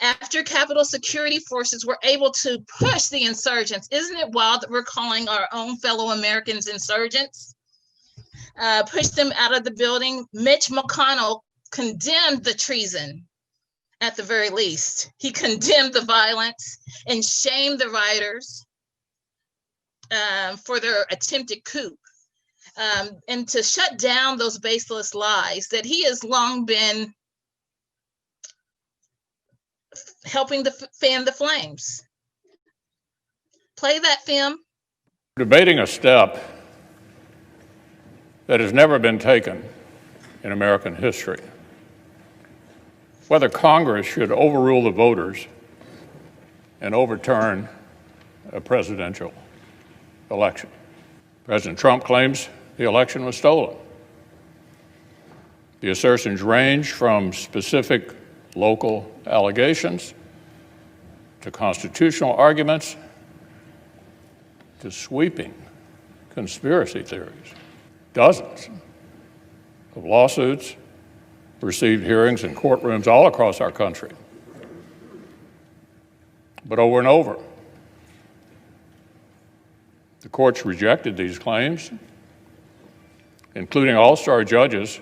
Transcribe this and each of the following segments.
after Capitol security forces were able to push the insurgents. Isn't it wild that we're calling our own fellow Americans insurgents? Push them out of the building. Mitch McConnell condemned the treason, at the very least. He condemned the violence and shamed the rioters for their attempted coup, and to shut down those baseless lies that he has long been helping to fan the flames. Play that film. Debating a step that has never been taken in American history, whether Congress should overrule the voters and overturn a presidential election. President Trump claims the election was stolen. The assertions range from specific local allegations to constitutional arguments to sweeping conspiracy theories. Dozens of lawsuits received hearings in courtrooms all across our country. But over and over, the courts rejected these claims, including all-star judges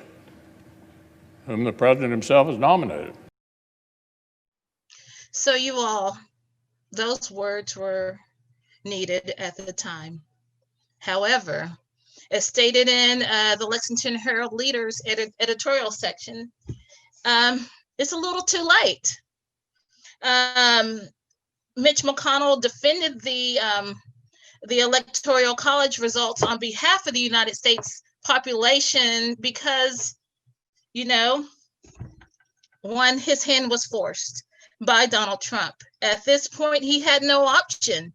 whom the president himself has nominated. So you all, those words were needed at the time. However, as stated in the Lexington Herald Leader's editorial section, it's a little too late. Mitch McConnell defended the Electoral College results on behalf of the United States population because, one, his hand was forced by Donald Trump. At this point, he had no option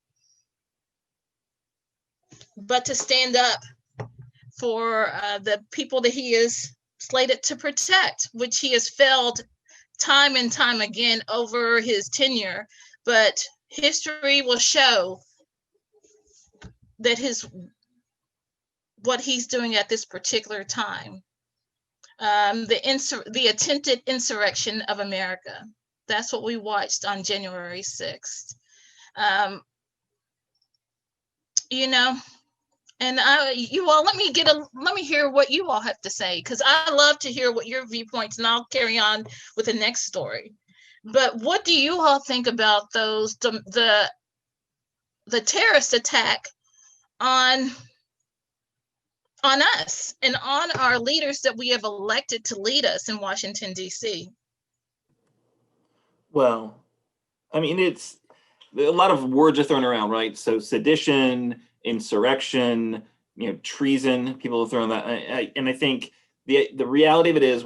but to stand up for the people that he is slated to protect, which he has failed time and time again over his tenure. But history will show that what he's doing at this particular time, the attempted insurrection of America. That's what we watched on January 6th. And you all, let me hear what you all have to say, because I love to hear what your viewpoints, and I'll carry on with the next story. But what do you all think about the terrorist attack on us and on our leaders that we have elected to lead us in Washington, D.C.? Well, I mean, it's a lot of words are thrown around, right? So sedition, insurrection, treason, people have thrown that. And I think the reality of it is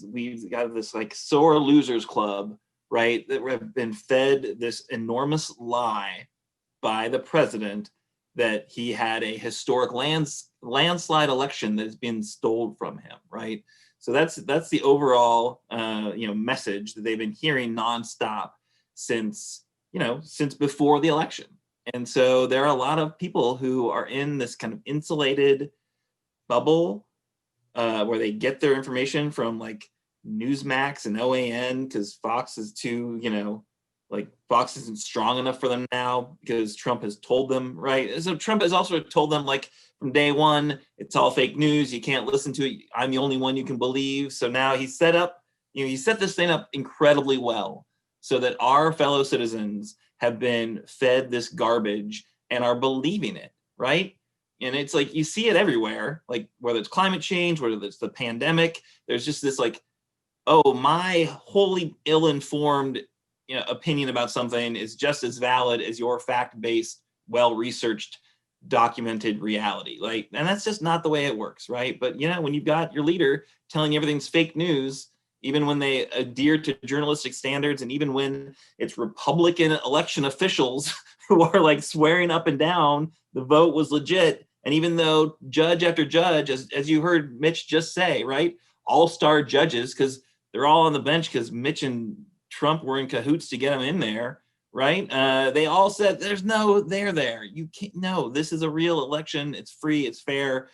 we've got this like sore losers club, right? That have been fed this enormous lie by the president that he had a historic landslide election that has been stolen from him, right? So that's the overall message that they've been hearing nonstop since before the election. And so there are a lot of people who are in this kind of insulated bubble where they get their information from like Newsmax and OAN because Fox is too, Fox isn't strong enough for them now because Trump has told them, right? So Trump has also told them like from day one, it's all fake news. You can't listen to it. I'm the only one you can believe. So now he set this thing up incredibly well so that our fellow citizens have been fed this garbage and are believing it, right? And it's like, you see it everywhere, like whether it's climate change, whether it's the pandemic, there's just this like, oh, my wholly ill-informed opinion about something is just as valid as your fact-based, well-researched, documented reality. And that's just not the way it works, right? But when you've got your leader telling you everything's fake news, even when they adhere to journalistic standards, and even when it's Republican election officials who are like swearing up and down the vote was legit, and even though judge after judge, as you heard Mitch just say, right, all-star judges, because they're all on the bench because Mitch and Trump were in cahoots to get them in there, right? They all said, there's no there there. You can't, no, this is a real election. It's free, it's fair.